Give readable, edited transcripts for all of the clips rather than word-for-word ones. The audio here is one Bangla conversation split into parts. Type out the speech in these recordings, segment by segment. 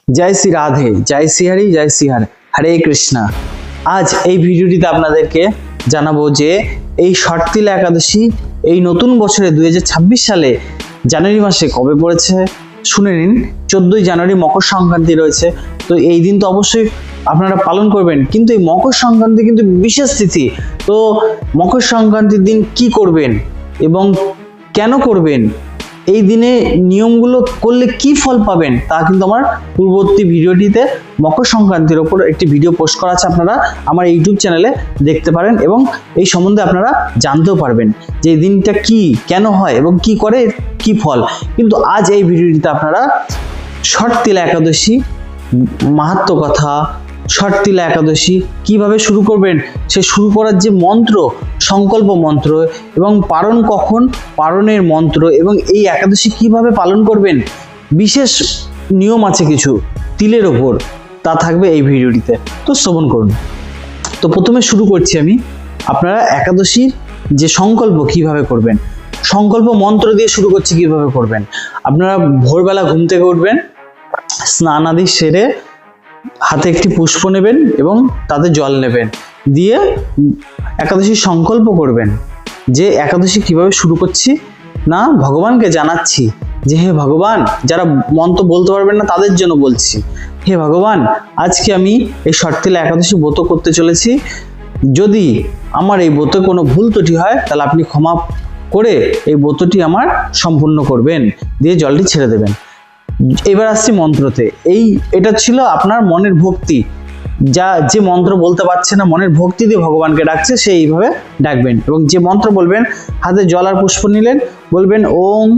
জয় শ্রী রাধে, জয় শ্রী হরি, জয় শ্রী হরে কৃষ্ণা। আজ এই ভিডিওটিতে আপনাদেরকে জানাবো যে এই ষটতিলা একাদশী এই নতুন বছরে 2026 সালে জানুয়ারি মাসে কবে পড়েছে শুনে নিন। 14ই জানুয়ারি মকর সংক্রান্তি রয়েছে। তো এই দিন তো অবশ্যই আপনারা পালন করবেন, কিন্তু এই মকর সংক্রান্তি কিন্তু বিশেষ তিথি। তো মকর সংক্রান্তির দিন কি করবেন এবং কেন করবেন, এই দিনে নিয়মগুলো করলে কি ফল পাবেন, তা কিন্তু আমার পূর্ববর্তী ভিডিওটিতে মকর সংক্রান্তির ওপর একটি ভিডিও পোস্ট করা আছে, আপনারা আমার ইউটিউব চ্যানেলে দেখতে পারেন এবং এই সম্বন্ধে আপনারা জানতেও পারবেন যে এই দিনটা কি, কেন হয় এবং কি করে, কি ফল। কিন্তু আজ এই ভিডিওটিতে আপনারা ষটতিলা একাদশী মাহাত্ম্য কথা, ষটতিলা একাদশী কিভাবে শুরু করবেন, সে শুরু করার যে মন্ত্র, সংকল্প মন্ত্র এবং পারণ কখন, পারণের মন্ত্র এবং এই একাদশী কিভাবে পালন করবেন, বিশেষ নিয়ম আছে কিছু তিলের ওপর, তা থাকবে এই ভিডিওটিতে। তো শ্রবণ করুন। তো প্রথমে শুরু করছি আমি, আপনারা একাদশীর যে সংকল্প কিভাবে করবেন, সংকল্প মন্ত্র দিয়ে শুরু করছি কিভাবে করবেন। আপনারা ভোরবেলা ঘুম থেকে উঠবেন, স্নান আদি সেরে হাতে একটি পুষ্প নেবেন এবং তাতে জল নেবেন, দিয়ে একাদশীর সংকল্প করবেন যে একাদশী কিভাবে শুরু করছি, না ভগবানকে জানাচ্ছি যে হে ভগবান, যারা মন্ত্র বলতে পারবেন না তাদের জন্য বলছি, হে ভগবান আজকে আমি এই ষটতিলা একাদশী ব্রত করতে চলেছি, যদি আমার এই ব্রতে কোনো ভুল ত্রুটি হয় তাহলে আপনি ক্ষমা করে এই ব্রতটি আমার সম্পূর্ণ করবেন, দিয়ে জলটি ছেড়ে দেবেন। এবার আসছি মন্ত্রতে। এটা ছিল আপনার মনের ভক্তি, যে মন্ত্র বলতে পারছে না মনের ভক্তি দিয়ে ভগবানকে ডাকছে সে এইভাবে ডাকবেন এবং যে মন্ত্র বলবেন, হাতে জল আর পুষ্প নিলেন, বলবেন ওম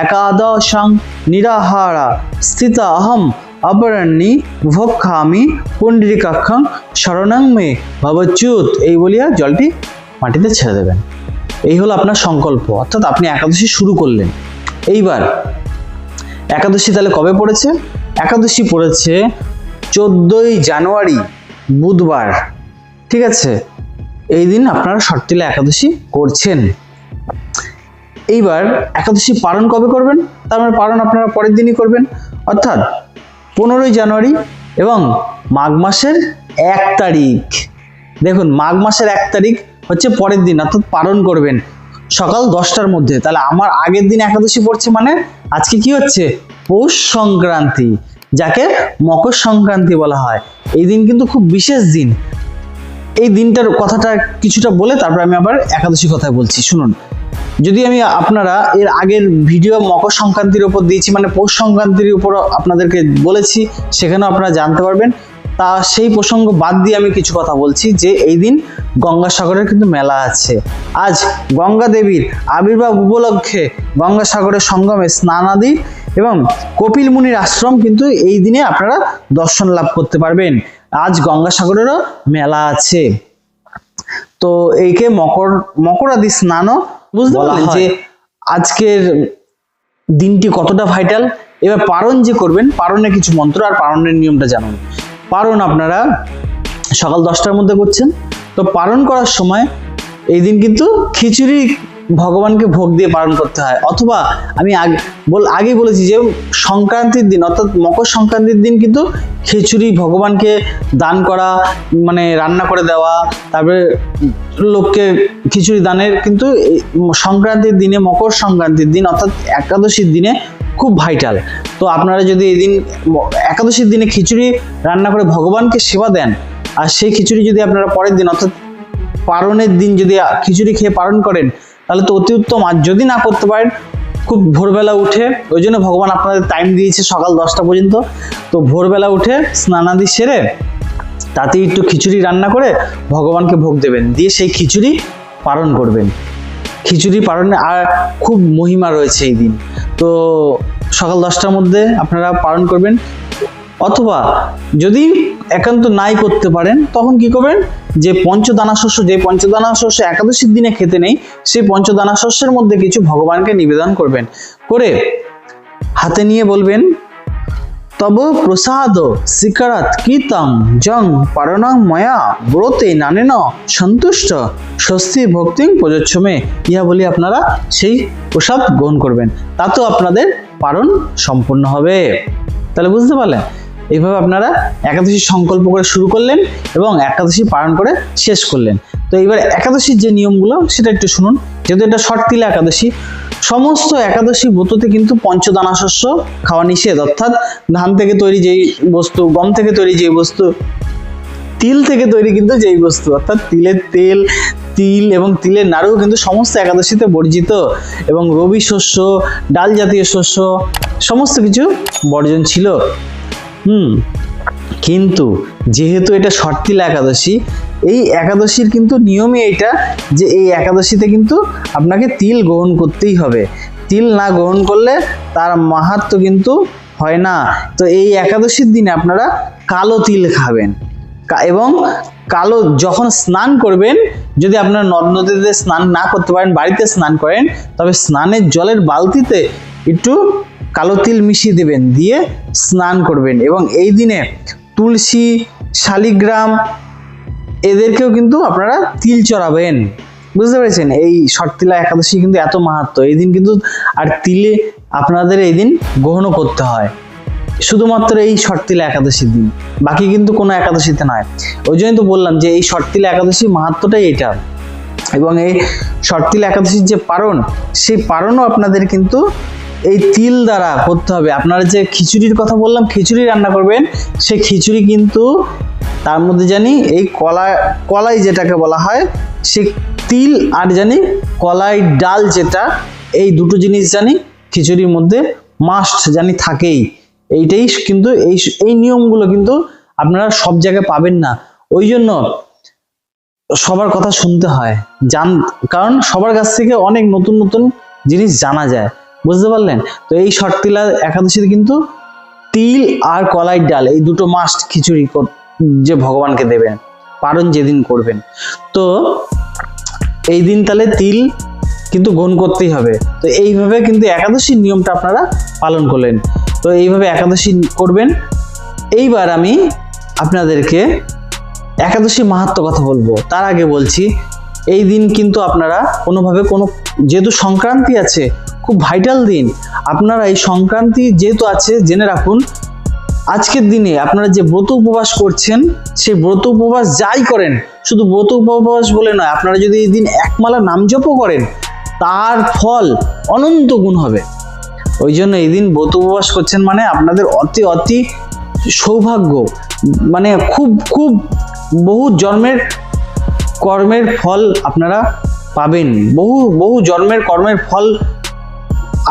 একাদশং নিরাহারা স্থিতা অহম অপরাহ্নি ভক্ষামি পুণ্ডরীকাক্ষং শরণং মে ভবচ্যুত, এই বলিয়া জলটি মাটিতে ছেড়ে দেবেন। এই হলো আপনার সংকল্প, অর্থাৎ আপনি একাদশী শুরু করলেন। এইবার একাদশী তাহলে কবে পড়েছে? একাদশী পড়েছে 14ই জানুয়ারি বুধবার, ঠিক আছে? এই দিন আপনারা ষটতিলা একাদশী করছেন। এইবার একাদশী পালন কবে করবেন? তার মানে পালন আপনারা পরের দিনই করবেন, অর্থাৎ 15ই জানুয়ারি এবং মাঘ মাসের 1 তারিখ। দেখুন, মাঘ মাসের 1 তারিখ হচ্ছে পরের দিন, অর্থাৎ পালন করবেন সকাল 10টার মধ্যে। তাহলে আমার আগের দিন একাদশী পড়ছে, মানে আজকে কি হচ্ছে? পৌষ সংক্রান্তি, যাকে মকর সংক্রান্তি বলা হয়। এই দিন কিন্তু খুব বিশেষ দিন। এই দিনটার কথাটা কিছুটা বলে তারপর আমি আবার একাদশী কথায় বলছি, শুনুন। যদি আমি আপনারা এর আগের ভিডিও মকর সংক্রান্তির উপর দিয়েছি, মানে পৌষ সংক্রান্তির উপর আপনাদেরকে বলেছি, সেখানেও আপনারা জানতে পারবেন। তা সেই প্রসঙ্গ বাদ দিয়ে আমি কিছু কথা বলছি যে এই দিন গঙ্গাসাগরের কিন্তু মেলা আছে। আজ গঙ্গা দেবীর আবির্ভাব উপলক্ষে গঙ্গাসাগরের সঙ্গমে স্নান আদি এবং কপিল মুনির আশ্রম কিন্তু এই দিনে আপনারা দর্শন লাভ করতে পারবেন। আজ গঙ্গাসাগরেরও মেলা আছে। তো এইকে মকর আদি স্নানও বুঝতে পারলেন যে আজকের দিনটি কতটা ভাইটাল। এবার পারণ যে করবেন, পারণের কিছু মন্ত্র আর পারণের নিয়মটা জানুন। পারণ আপনারা সকাল 10টার মধ্যে করছেন। তো পারণ করার সময় এই দিন কিন্তু খিচুড়ি ভগবানকে ভোগ দিয়ে পালন করতে হয়, অথবা আমি আগেই বলেছি যে সংক্রান্তির দিন, অর্থাৎ মকর সংক্রান্তির দিন কিন্তু খিচুড়ি ভগবানকে দান করা, মানে রান্না করে দেওয়া, তারপরে লোককে খিচুড়ি দানের কিন্তু সংক্রান্তির দিনে, মকর সংক্রান্তির দিন অর্থাৎ একাদশীর দিনে খুব ভাইটাল। তো আপনারা যদি এই দিন একাদশীর দিনে খিচুড়ি রান্না করে ভগবানকে সেবা দেন, আর সেই খিচুড়ি যদি আপনারা পরের দিন অর্থাৎ পারণের দিন যদি খিচুড়ি খেয়ে পালন করেন, তাহলে তো অতি উত্তম। আর যদি না করতে পারেন, খুব ভোরবেলা উঠে, ওই জন্য ভগবান আপনাদের টাইম দিয়েছে সকাল 10টা পর্যন্ত, তো ভোরবেলা উঠে স্নানাদি সেরে তাতে একটু খিচুড়ি রান্না করে ভগবানকে ভোগ দেবেন, দিয়ে সেই খিচুড়ি পালন করবেন। খিচুড়ি পালনে আর খুব মহিমা রয়েছে এই দিন। তো সকাল 10টার মধ্যে আপনারা পালন করবেন, অথবা যদি একান্ত নাই করতে পারেন তখন কি করবেন, যে পঞ্চদানা শস্য একাদশীর দিনে খেতে নেই, সেই পঞ্চদানা শস্যের মধ্যে কিছু ভগবানকে নিবেদন করবেন, করে হাতে নিয়ে বলবেন তব প্রসাদ শিকারাত কীতং জং পারণং ময়া ব্রতে নানেন সন্তুষ্ট স্বস্তি ভক্তিং প্রযোচ্ছমে, ইহা বলি আপনারা সেই প্রসাদ গ্রহণ করবেন, তাতেও আপনাদের পারণ সম্পূর্ণ হবে। তাহলে বুঝতে পারলেন। এইভাবে আপনারা একাদশী সংকল্প করে শুরু করলেন এবং একাদশী পালন করে শেষ করলেন। তো এইবার একাদশীর যে নিয়মগুলো সেটা একটু শুনুন। যেহেতু এটা শর্তিলা একাদশী, সমস্ত একাদশী ব্রততে কিন্তু পঞ্চদানা শস্য খাওয়া নিষেধ, অর্থাৎ ধান থেকে তৈরি যেই বস্তু, গম থেকে তৈরি যেই বস্তু, তিল থেকে তৈরি কিন্তু যেই বস্তু, অর্থাৎ তিলের তেল, তিল এবং তিলের নাড়ু কিন্তু সমস্ত একাদশীতে বর্জিত, এবং রবি শস্য, ডাল জাতীয় শস্য সমস্ত কিছু বর্জন ছিল। কিন্তু যেহেতু এটা শর্তিলা একাদশী, এই একাদশীর কিন্তু নিয়মই এটা যে এই একাদশীতে কিন্তু আপনাকে তিল গ্রহণ করতেই হবে। তিল না গ্রহণ করলে তার মাহাত্ম্য কিন্তু হয় না। তো এই একাদশীর দিনে আপনারা কালো তিল খাবেন, এবং কালো যখন স্নান করবেন, যদি আপনারা নদ নদীতে স্নান না করতে পারেন, বাড়িতে স্নান করেন, তবে স্নানের জলের বালতিতে একটু কালো তিল মিশিয়ে দেবেন, দিয়ে স্নান করবেন। এবং এই দিনে তুলসী, শালিগ্রাম এদেরকেও কিন্তু আপনারা তিল চড়াবেন। বুঝতে পেরেছেন? এই শর্তিলা একাদশী কিন্তু এত মাহাত্ম্য এই দিন কিন্তু, আর তিলে আপনাদের এই দিন গ্রহণও করতে হয় শুধুমাত্র এই শর্তিলা একাদশীর দিন, বাকি কিন্তু কোনো একাদশীতে নয়। ওই জন্যই তো বললাম যে এই শর্তিলা একাদশীর মাহাত্ম্যটাই এটা। এবং এই শর্তিলা একাদশীর যে পারণ, সেই পারণও আপনাদের কিন্তু এই তিল দ্বারা করতে হবে। আপনারা যে খিচুড়ির কথা বললাম, খিচুড়ি রান্না করবেন, সেই খিচুড়ি কিন্তু তার মধ্যে জানি এই কলাই যেটাকে বলা হয়, সে তিল আর জানি কলাই ডাল, যেটা এই দুটো জিনিস জানি খিচুড়ির মধ্যে মাস্ট জানি থাকেই। এইটাই কিন্তু এই নিয়মগুলো কিন্তু আপনারা সব জায়গায় পাবেন না। ওই জন্য সবার কথা শুনতে হয়, কারণ সবার কাছ থেকে অনেক নতুন নতুন জিনিস জানা যায়। বুঝতে পারলেন? তো এই শর্তিলা একাদশীতে কিন্তু তিল আর কলাই ডাল এই দুটো মাস্ট খিচুড়ি যে ভগবানকে দেবেন পারণ যেদিন করবেন। তো এই দিন তাহলে তিল কিন্তু গ্রহণ করতেই হবে। তো এইভাবে কিন্তু একাদশীর নিয়মটা আপনারা পালন করলেন। তো এইভাবে একাদশী করবেন। এইবার আমি আপনাদেরকে একাদশী মাহাত্ম্য কথা বলবো। তার আগে বলছি, এই দিন কিন্তু আপনারা যেহেতু সংক্রান্তি আছে, খুব ভাইটাল দিন, আপনারা এই সংক্রান্তি যেহেতু আছে জেনে রাখুন, আজকের দিনে আপনারা যে ব্রত উপবাস করছেন, সেই ব্রত উপবাস যাই করেন, শুধু ব্রত উপবাস বলে নয়, আপনারা যদি এই দিন একমালা নাম জপও করেন, তার ফল অনন্ত গুণ হবে। ওই জন্য এই দিন ব্রত উপবাস করছেন মানে আপনাদের অতি অতি সৌভাগ্য, মানে খুব খুব বহু জন্মের কর্মের ফল আপনারা পাবেন। বহু জন্মের কর্মের ফল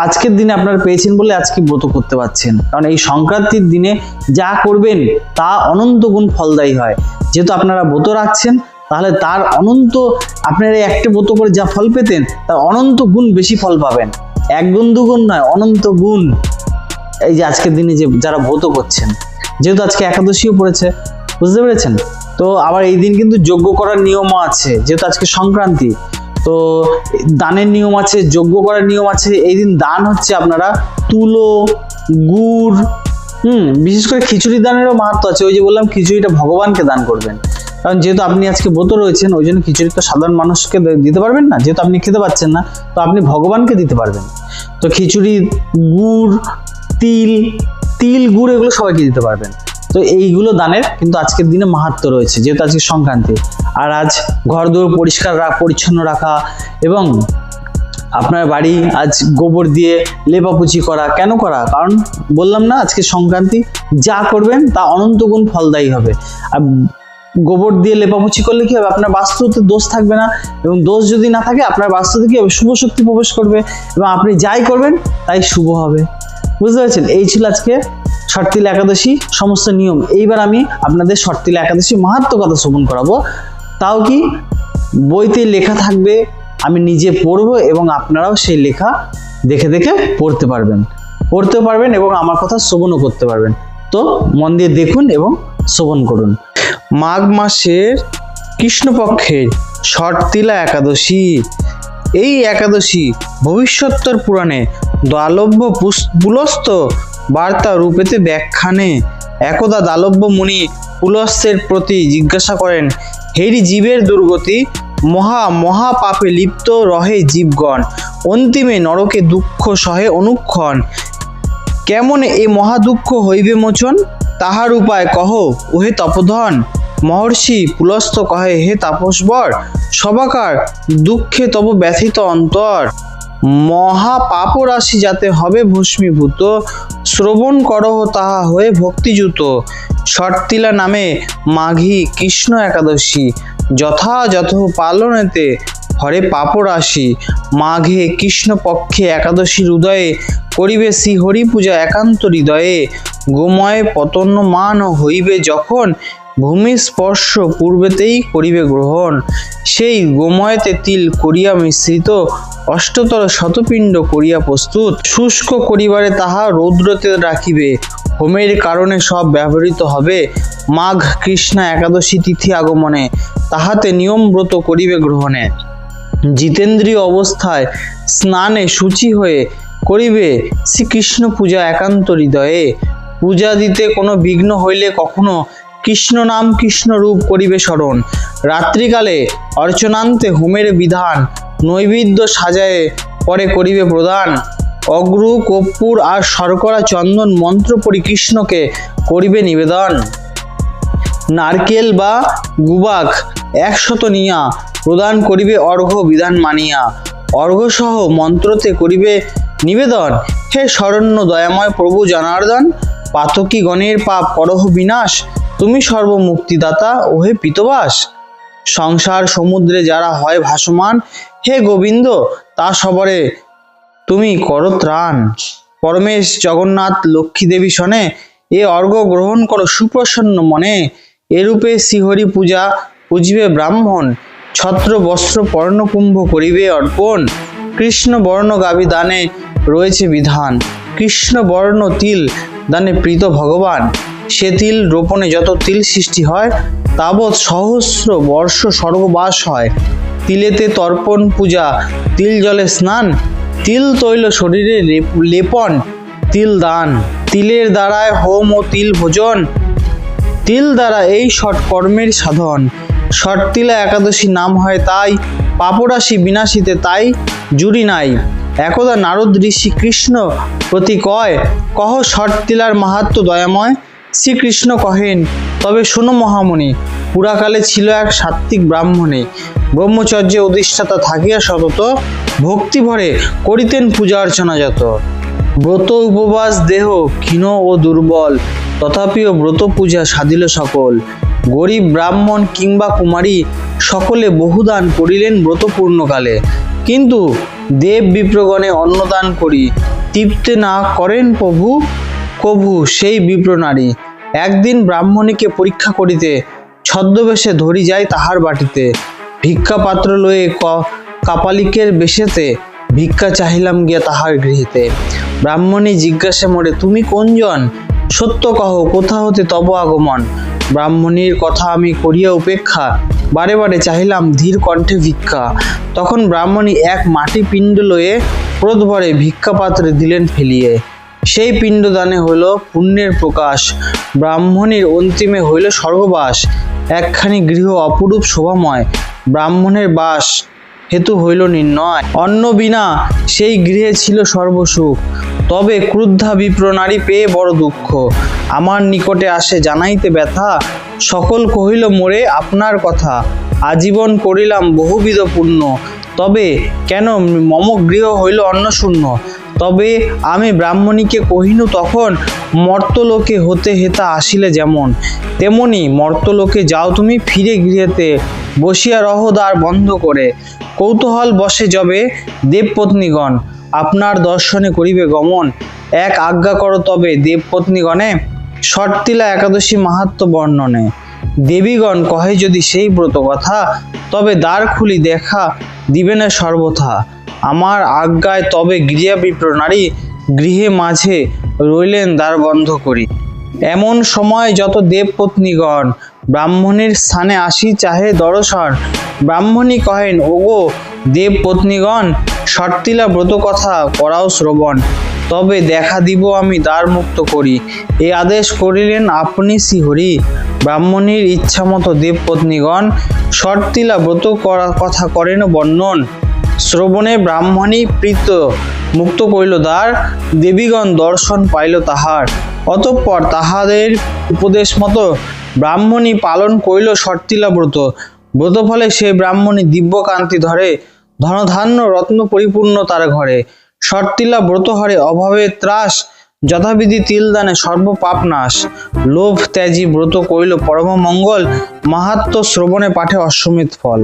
আজকের দিনে আপনারা পেয়েছেন বলে আজকে ব্রত করতে পারছেন। কারণ এই সংক্রান্তির দিনে যা করবেন তা অনন্ত গুণ ফলদায়ী হয়। যেহেতু আপনারা ব্রত রাখছেন, তাহলে তার অনন্ত, আপনারা একটা ব্রত করে যা ফল পেতেন তার অনন্ত গুণ বেশি ফল পাবেন। এক গুণ দুগুণ নয়, অনন্ত গুণ। এই যে আজকের দিনে যে যারা ব্রত করছেন, যেহেতু আজকে একাদশীও পড়েছে, বুঝতে পেরেছেন? তো আবার এই দিন কিন্তু যজ্ঞ করার নিয়মও আছে, যেহেতু আজকে সংক্রান্তি। তো দানের নিয়ম আছে, যজ্ঞ করার নিয়ম আছে। এই দিন দান হচ্ছে আপনারা তুলো, গুড়, বিশেষ করে খিচুড়ি দানেরও মাহাত্ম্য আছে। ওই যে বললাম, খিচুড়িটা ভগবানকে দান করবেন। কারণ যেহেতু আপনি আজকে ব্রত রয়েছেন, ওই জন্য খিচুড়ি তো সাধারণ মানুষকে দিতে পারবেন না, যেহেতু আপনি খেতে পাচ্ছেন না, তো আপনি ভগবানকে দিতে পারবেন। তো খিচুড়ি, গুড়, তিল গুড় এগুলো সবাইকে দিতে পারবেন। তো এইগুলো দানের কিন্তু আজকের দিনে মাহাত্ম্য রয়েছে, যেহেতু আজকে সংক্রান্তি। আর আজ ঘরদোর পরিচ্ছন্ন রাখা, এবং আপনার বাড়ি আজ গোবর দিয়ে লেপাপুছি করা। কেন করা? কারণ বললাম না, আজকে সংক্রান্তি, যা করবেন তা অনন্ত গুণ ফলদায়ী হবে। আর গোবর দিয়ে লেপাপুছি করলে কি হবে? আপনার বাস্তুতে দোষ থাকবে না, এবং দোষ যদি না থাকে আপনার বাস্তুতে কি হবে? শুভ শক্তি প্রবেশ করবে, এবং আপনি যাই করবেন তাই শুভ হবে। বুঝতে পারছেন? এই ছিল আজকে শর্তিলা একাদশী সমস্ত নিয়ম। এইবার আমি আপনাদের শর্তিলা একাদশী মাহাত্ম্য কথা শ্রবণ করাবো। তাও কি বইতে লেখা থাকবে, আমি নিজে পড়বো, এবং আপনারাও সেই লেখা দেখে দেখে পড়তেও পারবেন এবং আমার কথা শ্রবণও করতে পারবেন। তো মন দিয়ে দেখুন এবং শ্রবণ করুন। মাঘ মাসের কৃষ্ণপক্ষের শর্তিলা একাদশী। এই একাদশী ভবিষ্যত্তর পুরাণে দালভ্য পুলস্ত্য বার্তা রূপেতে ব্যাখ্যানে একদা দালভ্য মুনি পুলস্ত্যের প্রতি জিজ্ঞাসা করেন, হেরি জীবের দুর্গতি, মহা পাপে লিপ্ত রহে জীবগণ, অন্তিমে নরকে দুঃখ সহে অনুক্ষণ, কেমন এ মহা দুঃখ হইবে মোচন? তাহার উপায় কহ ওহে তপোধন। মহর্ষি পুলস্ত কহে হে তাপসবর, সবাকার দুঃখে তব ব্যথিত অন্তর। মহা পাপ রাশি যাতে হবে ভস্মীভূত, শ্রবণ করহ তাহা হয়ে ভক্তিযুত। শর্তিলা নামে মাঘী কৃষ্ণ একাদশী, যথাযথ পালনেতে হরে পাপ রাশি। মাঘে কৃষ্ণ পক্ষে একাদশীর উদয়ে, করিবে শ্রীহরি পূজা একান্ত হৃদয়ে। গোময় পতন্যমান হইবে যখন, ভূমি স্পর্শ পূর্বেতেই করিবে গ্রহণ। সেই গোময়তে তিল করিয়া মিশ্রিত, অষ্টতর শতপিণ্ড করিয়া প্রস্তুত। শুষ্ক করিবারে তাহা রৌদ্রতে রাখিবে, হোমের কারণে সব ব্যবহৃত হবে। মাঘ কৃষ্ণা একাদশী তিথি আগমনে, তাহাতে নিয়ম ব্রত করিবে গ্রহণে। জিতেন্দ্রীয় অবস্থায় স্নানে শুচি হয়ে, করিবে শ্রীকৃষ্ণ পূজা একান্ত হৃদয়ে। পূজা দিতে কোনো বিঘ্ন হইলে কখনো কৃষ্ণ নাম কৃষ্ণ রূপ করিবে স্মরণ। রাত্রিকালে অর্চনান্তে হোমের বিধান, নৈবেদ্য সাজায়ে পরে করিবে প্রদান। অগ্রু কর্পূর আর শর্করা চন্দন মন্ত্র পড়ি কৃষ্ণকে করিবে নিবেদন। নারকেল বা গুবাক 100 নিয়া, প্রদান করিবে অর্ঘ্য বিধান মানিয়া। অর্ঘ্য সহ মন্ত্রতে করিবে নিবেদন, হে শরণ্য দয়াময় প্রভু জনার্দন। পাতকী গণের পাপ করহ বিনাশ, তুমি সর্বমুক্তিদাতা ওহে পিতবাস। সংসার সমুদ্রে যারা হয় ভাসমান, হে গোবিন্দ তা সবরে তুমি করো ত্রাণ। পরমেশ জগন্নাথ লক্ষ্মী দেবী শনে, এ অর্ঘ্য গ্রহণ করো সুপ্রসন্ন মনে। এরূপে শ্রীহরি পূজা পুজিবে ব্রাহ্মণ, ছত্র বস্ত্র পর্ণকুম্ভ করিবে অর্পণ। কৃষ্ণ বর্ণ গাভী দানে রয়েছে বিধান, কৃষ্ণ বর্ণ তিল দানে প্রীত ভগবান। সে তিল রোপণে যত তিল সৃষ্টি হয়, তাবৎ সহস্র বর্ষ স্বর্গবাস হয়। তিলেতে তর্পণ পূজা, তিল জলে স্নান, তিল তৈল শরীরে লেপন, তিল দান। তিলের দ্বারায় হোম ও তিল ভোজন, তিল দ্বারা এই সৎকর্মের সাধন। শর্তিলা একাদশী নাম হয় তাই, পাপরাশি বিনাশিতে তাই জুড়ি নাই। একদা নারদ ঋষি কৃষ্ণ প্রতি কয়, কহ শর্তিলার মাহাত্ম্য দয়াময়। শ্রীকৃষ্ণ কহেন, তবে শোনো মহামুনি। পুরাকালে ছিল এক সাত্ত্বিক ব্রাহ্মণে, ব্রহ্মচর্যে অধিষ্ঠাতা থাকিয়া সতত, ভক্তি ভরে করিতেন পূজা অর্চনা যত। ব্রত উপবাস দেহ ক্ষীণ ও দুর্বল, তথাপিও ব্রত পূজা সাধিল সকল। গরিব ব্রাহ্মণ কিংবা কুমারী সকলে বহুদান করিলেন ব্রত পূর্ণকালে। কিন্তু দেব বিপ্রগণে অন্নদান করি তৃপ্তে না করেন প্রভু কভু সেই বিপ্র নারী। একদিন ব্রাহ্মণীকে পরীক্ষা করিতে ছদ্মবেশে ধরি যায় তাহার বাটিতে। ভিক্ষা পাত্র লয়ে কাপালিকের বেশেতে, ভিক্ষা চাহিলাম গিয়া তাহার গৃহেতে। ব্রাহ্মণী জিজ্ঞাসা মোরে, তুমি কোনজন? সত্য কহ কোথা হতে তব আগমন। ব্রাহ্মণীর কথা আমি করিয়া উপেক্ষা, বারে বারে চাহিলাম ধীর কণ্ঠে ভিক্ষা। তখন ব্রাহ্মণী এক মাটি পিণ্ড লয়ে ক্রোধভরে ভিক্ষা পাত্রে দিলেন ফেলিয়ে। সেই পিণ্ডদানে হইল পুণ্যের প্রকাশ, ব্রাহ্মণীর অন্তিমে হইল স্বর্গবাস। একখানি গৃহ অপরূপ শোভাময়, ব্রাহ্মণের বাস হেতু হইল নির্ণয়। অন্ন বিনা সেই গৃহে ছিল সর্বসুখ, তবে ক্রুদ্ধা বিপ্র নারী পেয়ে বড় দুঃখ। আমার নিকটে আসে জানাইতে ব্যথা, সকল কহিল মোরে আপনার কথা। আজীবন করিলাম বহুবিধ পুণ্য, তবে কেন মম গৃহ হইল অন্নশূন্য। তবে আমি ব্রাহ্মণীকে কহিনু তখন, মর্তলোকে হতে হেতা আসিলে যেমন, তেমনি মর্তলোকে যাও তুমি ফিরে গৃহেতে, বসিয়া রহ দ্বার বন্ধ করে। কৌতূহল বসে যবে দেবপত্নীগণ, আপনার দর্শনে করিবে গমন। এক আজ্ঞা করো তবে দেবপত্নীগণে, শর্তিলা একাদশী মাহাত্ম্য বর্ণনে। দেবীগণ কহে যদি সেই ব্রত কথা, তবে দ্বার খুলি দেখা দিবে না সর্বথা। আমার আজ্ঞায় তবে গৃহা বিপ্র নারী, গৃহে মাঝে রইলেন দ্বার বন্ধ করি। এমন সময় যত দেবপত্নীগণ ব্রাহ্মণীর স্থানে আসি চাহে দর্শন। ব্রাহ্মণী কহেন, ওগো দেবপত্নীগণ, শর্তিলা ব্রত কথা করাও শ্রবণ, তবে দেখা দিব আমি দ্বার মুক্ত করি। এ আদেশ করিলেন আপনি শ্রীহরি। ব্রাহ্মণীর ইচ্ছামতো দেবপত্নীগণ শর্তিলা ব্রত কথা করেন বর্ণন। শ্রবণে ব্রাহ্মণী প্রীত মুক্ত করিল দ্বার, দেবীগণ দর্শন পাইল তাহার। অতঃপর তাহাদের উপদেশ মতো ব্রাহ্মণী পালন করিল শর্তিলা ব্রত। ব্রত ফলে সেই ব্রাহ্মণী দিব্য কান্তি ধরে, ধনধান্য রত্ন পরিপূর্ণ তার ঘরে। শর্তিলা ব্রত হরে অভাবের ত্রাস, যথাবিধি তিল দানে সর্ব পাপ নাশ। লোভ ত্যাজি ব্রত করিল পরম মঙ্গল, মাহাত্ম্য শ্রবণে পাঠে অশ্বমেধ ফল।